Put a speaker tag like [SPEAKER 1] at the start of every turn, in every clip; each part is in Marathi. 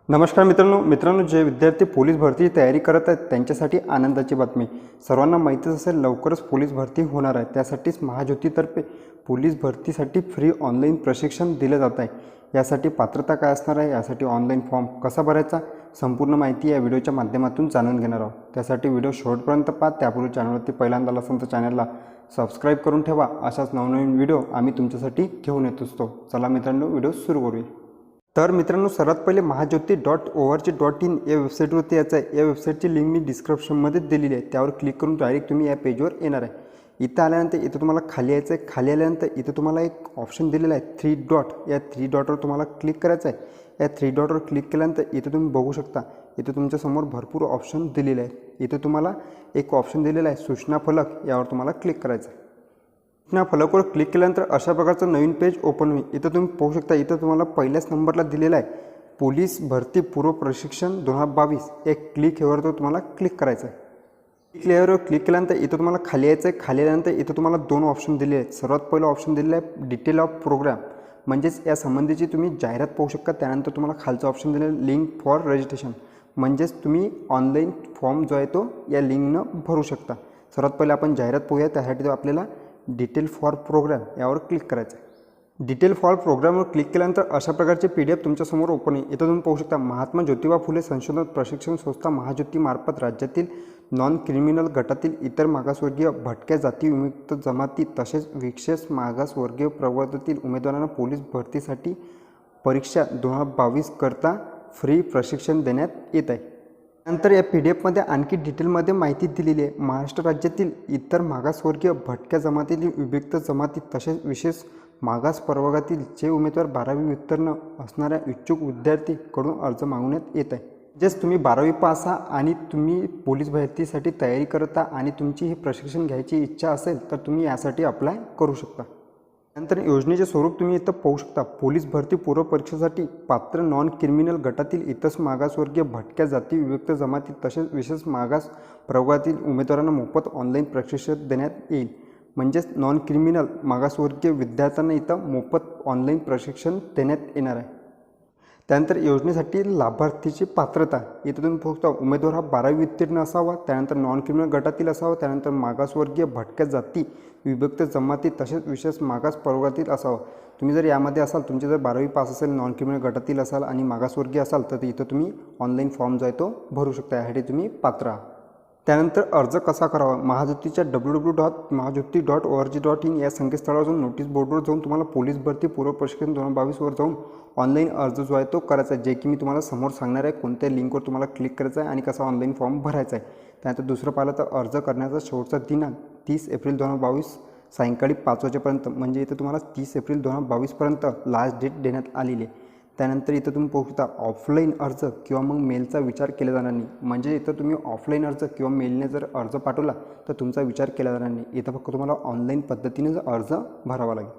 [SPEAKER 1] नमस्कार मित्रांनो जे विद्यार्थी पोलीस भरतीची तयारी करत आहेत त्यांच्यासाठी आनंदाची बातमी। सर्वांना माहितीच असेल लवकरच पोलीस भरती होणार आहे। त्यासाठीच महाज्योतीतर्फे पोलीस भरतीसाठी फ्री ऑनलाईन प्रशिक्षण दिले जात आहे। यासाठी पात्रता काय असणार आहे, यासाठी ऑनलाईन फॉर्म कसा भरायचा, संपूर्ण माहिती या व्हिडिओच्या माध्यमातून जाणून घेणार आहोत। त्यासाठी व्हिडिओ शेवटपर्यंत पहा। त्यापूर्वी चॅनलवरती पहिल्यांदा आला असेल तर चॅनलला सबस्क्राईब करून ठेवा। अशाच नवनवीन व्हिडिओ आम्ही तुमच्यासाठी घेऊन येत असतो। चला मित्रांनो, व्हिडिओ सुरू करूया। तर मित्रांनो, सर्वात पहिले महाज्योती.org.in या वेबसाईटवरती यायचं आहे। या वेबसाईटची लिंक मी डिस्क्रिप्शनमध्ये दिलेली आहे, त्यावर क्लिक करून डायरेक्ट तुम्ही या पेजवर येणार आहे। इथं आल्यानंतर इथं तुम्हाला खाली यायचं आहे। खाली आल्यानंतर इथं तुम्हाला एक ऑप्शन दिलेला आहे 3 डॉट। या 3 डॉटवर तुम्हाला क्लिक करायचं आहे। या 3 डॉटवर क्लिक केल्यानंतर इथं तुम्ही बघू शकता, इथं तुमच्यासमोर भरपूर ऑप्शन दिलेले आहेत। इथं तुम्हाला एक ऑप्शन दिलेला आहे सूचना फलक, यावर तुम्हाला क्लिक करायचं आहे। सूचना फलकवर क्लिक केल्यानंतर अशा प्रकारचं नवीन पेज ओपन होईल। इथं तुम्ही पाहू शकता, इथं तुम्हाला पहिल्याच नंबरला दिलेला आहे पोलीस भरती पूर्व प्रशिक्षण 2022। एक क्लिक ह्यावर तुम्हाला क्लिक करायचं आहे। क्लिक ह्यावर क्लिक केल्यानंतर इथं तुम्हाला खाली यायचं आहे। खाली आल्यानंतर इथं तुम्हाला 2 ऑप्शन दिले आहेत। सर्वात पहिलं ऑप्शन दिलेलं आहे डिटेल ऑफ प्रोग्राम, म्हणजेच या संबंधीची तुम्ही जाहिरात पाहू शकता। त्यानंतर तुम्हाला खालचं ऑप्शन दिलेलं आहे लिंक फॉर रजिस्ट्रेशन, म्हणजेच तुम्ही ऑनलाईन फॉर्म जो आहे तो या लिंकनं भरू शकता। सर्वात पहिले आपण जाहिरात पाहूया। त्यासाठी आपल्याला डिटेल फॉर प्रोग्राम यावर क्लिक करायचं आहे। डिटेल फॉर प्रोग्रामवर क्लिक केल्यानंतर अशा प्रकारचे PDF तुमच्यासमोर ओपन होईल। इथं तुम्ही पाहू शकता महात्मा ज्योतिबा फुले संशोधन प्रशिक्षण संस्था महाज्योतीमार्फत राज्यातील नॉन क्रिमिनल गटातील इतर मागासवर्गीय, भटक्या जाती, विमुक्त जमाती तसेच विशेष मागासवर्गीय प्रवर्गातील उमेदवारांना पोलीस भरतीसाठी परीक्षा 2022 करता फ्री प्रशिक्षण देण्यात येत आहे। नंतर या PDF आणखी डिटेलमध्ये माहिती दिलेली आहे। महाराष्ट्र राज्यातील इतर मागासवर्गीय, भटक्या जमातीतील, विमुक्त जमाती तसेच विशेष मागास प्रवर्गातील जे उमेदवार 12वी उत्तीर्ण असणाऱ्या इच्छुक विद्यार्थीकडून अर्ज मागवण्यात येत आहे। म्हणजेच तुम्ही 12वी पास आहात आणि तुम्ही पोलीस भरतीसाठी तयारी करता आणि तुमची हे प्रशिक्षण घ्यायची इच्छा असेल तर तुम्ही यासाठी अप्लाय करू शकता। नंतर योजनेचे स्वरूप तुम्ही इथं पाहू शकता। पोलीस भरती पूर्व परीक्षेसाठी पात्र नॉन क्रिमिनल गटातील इतर मागासवर्गीय, भटक्या जाती, विमुक्त जमाती तसेच विशेष मागास प्रवर्गातील उमेदवारांना मोफत ऑनलाईन प्रशिक्षण देण्यात येईल। म्हणजेच नॉन क्रिमिनल मागासवर्गीय विद्यार्थ्यांना इथं मोफत ऑनलाईन प्रशिक्षण देण्यात येणार आहे। त्यानंतर योजनेसाठी लाभार्थीची पात्रता इथं तुम्ही पाहू शकता। उमेदवार हा 12वी उत्तीर्ण असावा, त्यानंतर नॉन क्रिमिनल गटातील असावा, त्यानंतर मागासवर्गीय, भटक्या जाती, विभक्त जमाती तसेच विशेष मागास प्रवर्गातील असावा। तुम्ही जर यामध्ये असाल, तुमची जर 12वी पास असेल, नॉन क्रिमिनल गटातील असाल आणि मागासवर्गीय असाल तर इथं तुम्ही ऑनलाईन फॉर्म जो आहे तो भरू शकता। यासाठी तुम्ही पात्र आहात। त्यानंतर अर्ज कसा करावा, महाज्योतीच्या www.mahajyoti.org.in या संकेतस्थळावर जाऊन नोटीस बोर्डवर जाऊन तुम्हाला पोलीस भरती पूर्व प्रशिक्षण 2022 वर जाऊन ऑनलाईन अर्ज जो आहे तो करायचा आहे, जे की मी तुम्हाला समोर सांगणार आहे कोणत्या लिंकवर तुम्हाला क्लिक करायचं आहे आणि कसा ऑनलाईन फॉर्म भरायचा आहे। त्यानंतर दुसरं पाहिलं तर अर्ज करण्याचा शेवटचा दिनांक 30 एप्रिल 2022 सायंकाळी 5 वाजेपर्यंत, म्हणजे इथं तुम्हाला 30 एप्रिल 2022 पर्यंत लास्ट डेट देण्यात आलेली आहे। त्यानंतर इथं तुम्ही पाहू शकता ऑफलाईन अर्ज किंवा मग मेलचा विचार केला जाणार नाही। म्हणजे इथं तुम्ही ऑफलाईन अर्ज किंवा मेलने जर अर्ज पाठवला तर तुमचा विचार केला जाणार नाही। इथं फक्त तुम्हाला ऑनलाईन पद्धतीने अर्ज भरावा लागेल।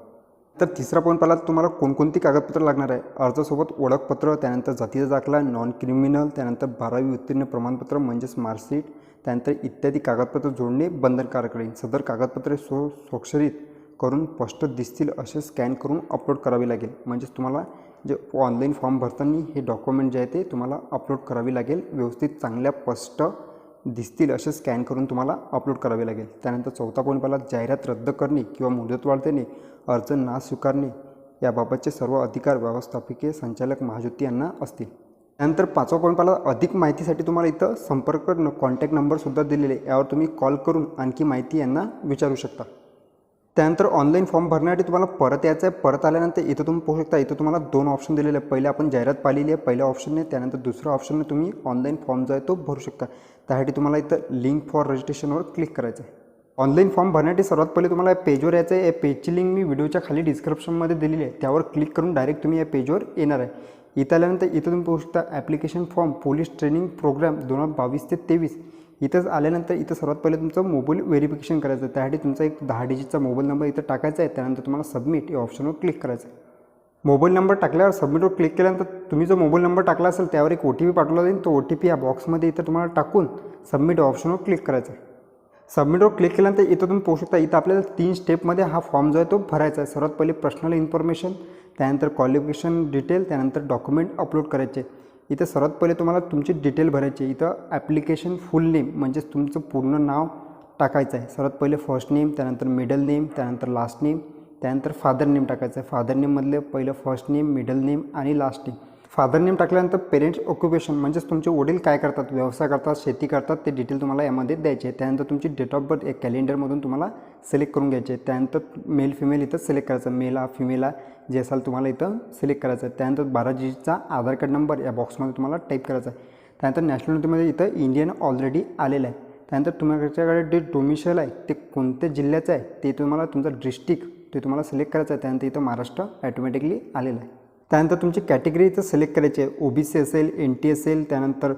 [SPEAKER 1] तर तिसरा पॉईंट पाहिला, तुम्हाला कोणकोणती कागदपत्र लागणार आहे। अर्जासोबत ओळखपत्र, त्यानंतर जातीचा दाखला, नॉन क्रिमिनल, त्यानंतर 12वी उत्तीर्ण प्रमाणपत्र म्हणजेच मार्कशीट, त्यानंतर इत्यादी कागदपत्र जोडणे बंधनकारक राहील। सदर कागदपत्रे स्वाक्षरित करून स्पष्ट दिसतील असे स्कॅन करून अपलोड करावे लागेल। म्हणजेच तुम्हाला जे ऑनलाईन फॉर्म भरताना हे डॉक्युमेंट जे आहे ते तुम्हाला अपलोड करावे लागेल। व्यवस्थित चांगल्या स्पष्ट दिसतील असे स्कॅन करून तुम्हाला अपलोड करावे लागेल। त्यानंतर चौथा पॉईंट पाहिला, जाहिरात रद्द करणे किंवा मुदतवाढ देणे, अर्ज ना स्वीकारणे याबाबतचे सर्व अधिकार व्यवस्थापकीय संचालक महाज्योती यांना असतील। त्यानंतर पाचवा पॉईंट पाहिला, अधिक माहितीसाठी तुम्हाला इथं संपर्क कॉन्टॅक्ट नंबरसुद्धा दिलेले आहे, यावर तुम्ही कॉल करून आणखी माहिती यांना विचारू शकता। त्यानंतर ऑनलाईन फॉर्म भरण्यासाठी तुम्हाला परत यायचं आहे। परत आल्यानंतर इथं तुम्ही पाहू शकता, इथं तुम्हाला 2 ऑप्शन दिलेले आहे। पहिले आपण जाहिरात पाहिलेली आहे पहिल्या ऑप्शनने, त्यानंतर दुसऱ्या ऑप्शनने तुम्ही ऑनलाईन फॉर्म जो आहे तो भरू शकता। त्यासाठी तुम्हाला इथं लिंक फॉर रजिस्ट्रेशनवर क्लिक करायचं आहे। ऑनलाईन फॉर्म भरण्यासाठी सर्वात पहिले तुम्हाला या पेजवर यायचं आहे। या पेजची लिंक मी व्हिडिओच्या खाली डिस्क्रिप्शनमध्ये दिलेली आहे, त्यावर क्लिक करून डायरेक्ट तुम्ही या पेजवर येणार आहे। इथं आल्यानंतर इथं तुम्ही पाहू शकता application form police training program 2022 ते 23। इथंच आल्यानंतर इथं सर्वात पहिले तुमचं मोबाईल व्हेरिफिकेशन करायचं आहे। त्यासाठी तुमचा एक 10 डिजिटचा मोबाईल नंबर इथं टाकायचा आहे। त्यानंतर तुम्हाला सबमिट या ऑप्शनवर क्लिक करायचं आहे। मोबाईल नंबर टाकल्यावर सबमिटवर क्लिक केल्यानंतर तुम्ही जो मोबाईल नंबर टाकला असेल त्यावर एक OTP पाठवला जाईल। तो OTP या बॉक्समध्ये इथं तुम्हाला टाकून सबमिट ऑप्शनवर क्लिक करायचं आहे। सबमिटवर क्लिक केल्यानंतर इथं तुम्ही पाहू शकता, इथं आपल्याला 3 स्टेपमध्ये हा फॉर्म जो आहे तो भरायचा आहे। सर्वात पहिले पर्सनल इन्फॉर्मेशन, त्यानंतर क्वालिफिकेशन डिटेल, त्यानंतर डॉक्युमेंट अपलोड करायचे। इथं सर्वात पहिले तुम्हाला तुमची डिटेल भरायची आहे. इथं ॲप्लिकेशन फुल नेम म्हणजेच तुमचं पूर्ण नाव टाकायचं आहे. सर्वात पहिले फर्स्ट नेम, त्यानंतर मिडल नेम, त्यानंतर लास्ट नेम, त्यानंतर फादर नेम टाकायचं आहे. फादर नेममधले पहिलं फर्स्ट नेम, मिडल नेम आणि लास्ट नेम. फादर नेम टाकल्यानंतर पेरेंट्स ऑक्युपेशन म्हणजेच तुमचे वडील काय करतात, व्यवसाय करतात, शेती करतात, ते डिटेल तुम्हाला यामध्ये द्यायचे आहे. त्यानंतर तुमची डेट ऑफ बर्थ एक कॅलेंडरमधून तुम्हाला सिलेक्ट करून घ्यायचे आहे. त्यानंतर मेल फिमेल इथं सिलेक्ट करायचं, मेल फिमेल जे असाल तुम्हाला इथं सिलेक्ट करायचं आहे. त्यानंतर 12 डिजिटचा आधार कार्ड नंबर या बॉक्समध्ये तुम्हाला टाईप करायचा आहे. त्यानंतर नॅशनॅलिटीमध्ये इथं इंडियन ऑलरेडी आलेलं आहे. त्यानंतर तुमच्याकडे जे डोमिसाईल आहे ते कोणत्या जिल्ह्याचं आहे ते तुम्हाला तुमचं डिस्ट्रिक्ट ते तुम्हाला सिलेक्ट करायचं आहे. त्यानंतर इथं महाराष्ट्र ॲटोमॅटिकली आलेलं आहे. त्यानंतर तुमची कॅटेगरी इथं सिलेक्ट करायची आहे. OBC असेल, NT असेल, त्यानंतर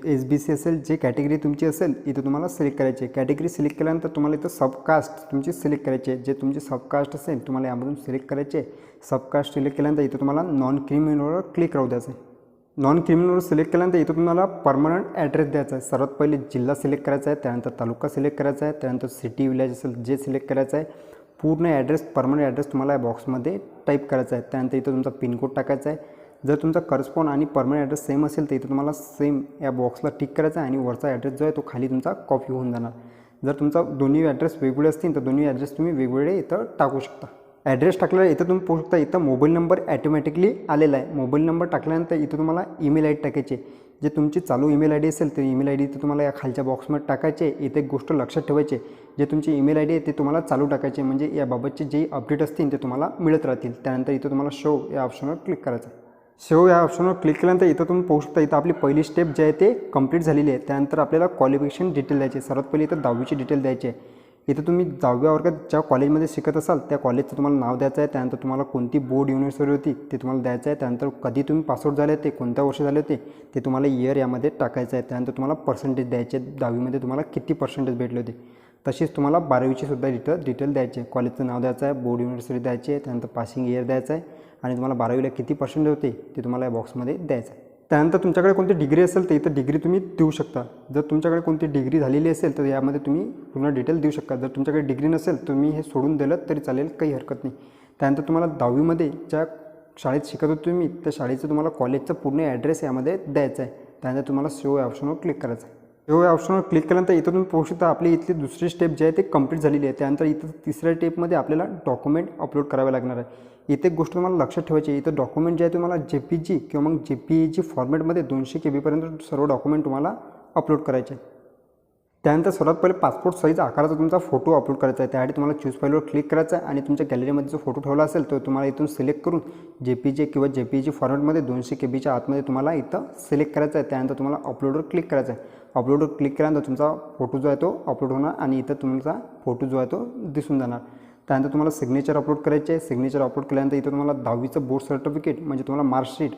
[SPEAKER 1] SBC असेल, जे कॅटेगरी तुमची असेल इथं तुम्हाला सिलेक्ट करायची आहे. कॅटेगरी सिलेक्ट केल्यानंतर तुम्हाला इथं सबकास्ट तुमची सिलेक्ट करायची आहे. जे तुमची सबकास्ट असेल तुम्हाला यामधून सिलेक्ट करायचे आहे. सबकास्ट सिलेक्ट केल्यानंतर इथं तुम्हाला नॉन क्रिमिनलवर क्लिक राहू द्यायचं आहे. नॉन क्रिमिनलवर सिलेक्ट केल्यानंतर इथं तुम्हाला परमनंट ॲड्रेस द्यायचा आहे. सर्वात पहिले जिल्हा सिलेक्ट करायचा आहे, त्यानंतर तालुका सिलेक्ट करायचा आहे, त्यानंतर सिटी विलेज असेल जे सिलेक्ट करायचं आहे. पूर्ण ॲड्रेस परमनंट ॲड्रेस तुम्हाला या बॉक्समध्ये टाईप करायचा आहे. त्यानंतर इथं तुमचा पिनकोड टाकायचा आहे. जर तुमचा करस्पॉन्ड आणि परमनंट ॲड्रेस सेम असेल तर इथं तुम्हाला सेम या बॉक्सला टिक करायचा आहे आणि वरचा ॲड्रेस जो आहे तो खाली तुमचा कॉपी होऊन जाणार. जर तुमचा दोन्ही ॲड्रेस वेगवेगळे असतील तर दोन्ही ॲड्रेस तुम्ही वेगवेगळे इथं टाकू शकता. ॲड्रेस टाकल्यावर इथं तुम्ही पोहोचू शकता. इथं मोबाईल नंबर ॲटोमॅटिकली आलेला आहे. मोबाईल नंबर टाकल्यानंतर इथं तुम्हाला ईमेल आय डी टाकायची. जे तुमची चालू ईमेल आय डी असेल तर ईमेल आय डी इथं तुम्हाला या खालच्या बॉक्समध्ये टाकायचे. इथे एक गोष्ट लक्षात ठेवायची, जे तुमची ईमेल आय डी आहे ते तुम्हाला चालू टाकायचे, म्हणजे याबाबतचे जे अपडेट असतील ते तुम्हाला मिळत राहतील. त्यानंतर इथं तुम्हाला शो या ऑप्शनवर क्लिक करायचं. शो या ऑप्शनवर क्लिक केल्यानंतर इथं तुम्ही पोहोचू शकता. इथं आपली पहिली स्टेप जे आहे ते कंप्लीट झालेली आहे. त्यानंतर आपल्याला क्वालिफिकेशन डिटेल द्यायची. सर्वात पहिले इथं 10वीची डिटेल द्यायची आहे. इथं तुम्ही 10व्या वर्गात ज्या कॉलेजमध्ये शिकत असाल त्या कॉलेजचं तुम्हाला नाव द्यायचं आहे. त्यानंतर तुम्हाला कोणती बोर्ड युनिव्हर्सिटी होती ते तुम्हाला द्यायचं आहे. त्यानंतर कधी तुम्ही पासआउट झाले ते कोणत्या वर्षी झाले होते ते तुम्हाला इयर यामध्ये टाकायचं आहे. त्यानंतर तुम्हाला पर्सेंटेज द्यायचे, 10वीमध्ये तुम्हाला किती पर्सेंटेज भेटले होते. तशीच तुम्हाला 12वीची सुद्धा डिटेल द्यायची आहे. कॉलेजचं नाव द्यायचं आहे, बोर्ड युनिव्हर्सिटी द्यायची आहे, त्यानंतर पासिंग इयर द्यायचं आहे आणि तुम्हाला 12वीला किती पर्सेंटेज होते ते तुम्हाला या बॉक्समध्ये द्यायचं आहे. त्यानंतर तुमच्याकडे कोणती डिग्री असेल तर इथं डिग्री तुम्ही देऊ शकता. जर तुमच्याकडे कोणती डिग्री झालेली असेल तर यामध्ये तुम्ही पूर्ण डिटेल देऊ शकता. जर तुमच्याकडे डिग्री नसेल तुम्ही हे सोडून दिलं तरी चालेल, काही हरकत नाही. त्यानंतर तुम्हाला 10वीमध्ये ज्या शाळेत शिकत होतो तुम्ही त्या शाळेचं तुम्हाला कॉलेजचं पूर्ण ॲड्रेस यामध्ये द्यायचं आहे. त्यानंतर तुम्हाला शो या ऑप्शनवर क्लिक करायचं आहे. शो या ऑप्शनवर क्लिक केल्यानंतर इथं तुम्ही पोहोचू शकता. आपली इथली दुसरी स्टेप जी आहे ते कंप्लीट झालेली आहे. त्यानंतर इथं तिसऱ्या स्टेपमध्ये आपल्याला डॉक्युमेंट अपलोड करावे लागणार आहे. इथे एक गोष्ट तुम्हाला लक्षात ठेवायची आहे, इथं डॉक्युमेंट जे आहे तुम्हाला JPG किंवा मग JPEG फॉर्मॅटमध्ये 200 KB पर्यंत सर्व डॉक्युमेंट तुम्हाला अपलोड करायचे आहे. त्यानंतर सर्वात पहिले पासपोर्ट साईज आकाराचा तुमचा फोटो अपलोड करायचा आहे. त्यासाठी तुम्हाला चूज फाईलवर क्लिक करायचं आहे आणि तुमच्या गॅलरीमध्ये जो फोटो ठेवला असेल तो तुम्हाला इथून सिलेक्ट करून JPG किंवा JPEG फॉर्मॅटमध्ये 200 KBच्या आतमध्ये तुम्हाला इथं सिलेक्ट करायचं आहे. त्यानंतर तुम्हाला अपलोडवर क्लिक करायचं आहे. अपलोडवर क्लिक केल्यानंतर तुमचा फोटो जो आहे तो अपलोड होणार आणि इथं तुमचा फोटो जो आहे तो दिसून जाणार. त्यानंतर तुम्हाला सिग्नेचर अपलोड करायचे आहे. सिग्नेचर अपलोड केल्यानंतर इथं तुम्हाला 10वीचं बोर्ड सर्टिफिकेट म्हणजे तुम्हाला मार्कशीट,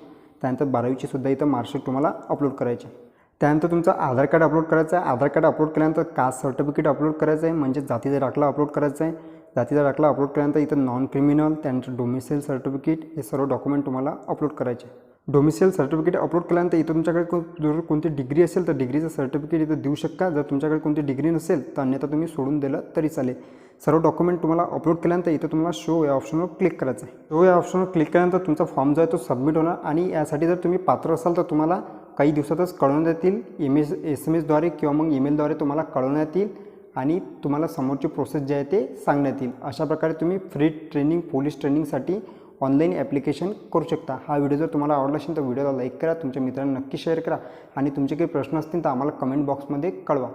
[SPEAKER 1] त्यानंतर 12वीची सुद्धा इथं मार्कशीट तुम्हाला अपलोड करायची आहे. त्यानंतर तुमचं आधार कार्ड अपलोड करायचं आहे. आधार कार्ड अपलोड केल्यानंतर कास्ट सर्टिफिकेट अपलोड करायचं आहे, म्हणजे जातीचा दाखला अपलोड करायचा आहे. जातीचा दाखला अपलोड केल्यानंतर इथं नॉन क्रिमिनल, त्यानंतर डोमिसाईल सर्टिफिकेट हे सर्व डॉक्युमेंट तुम्हाला अपलोड करायचे आहे. डोमिसाईल सर्टिफिकेट अपलोड केल्यानंतर इथं तुमच्याकडे जर कोणती डिग्री असेल तर डिग्रीचं सर्टिफिकेट इथं देऊ शकता. जर तुमच्याकडे कोणती डिग्री नसेल तर अन्यथा तुम्ही सोडून दिलं तरी चालेल. सर्व डॉक्युमेंट तुम्हाला अपलोड केल्यानंतर इथं तुम्हाला शो या ऑप्शनवर क्लिक करायचं आहे. शो या ऑप्शनवर क्लिक केल्यानंतर तुमचा फॉर्म जो आहे तो सबमिट होणार आणि यासाठी जर तुम्ही पात्र असाल तर तुम्हाला काही दिवसातच कळवण्यात येईल. SMS द्वारे किंवा मग ईमेलद्वारे तुम्हाला कळवण्यात येईल आणि तुम्हाला समोरची प्रोसेस जे आहे ते सांगण्यात येईल. अशा प्रकारे तुम्ही फ्री ट्रेनिंग, पोलीस ट्रेनिंगसाठी ऑनलाईन ॲप्लिकेशन करू शकता. हा व्हिडिओ जर तुम्हाला आवडला असेल तर व्हिडिओला लाईक करा, तुमच्या मित्रांना नक्की शेअर करा आणि तुमचे काही प्रश्न असतील तर आम्हाला कमेंट बॉक्समध्ये कळवा.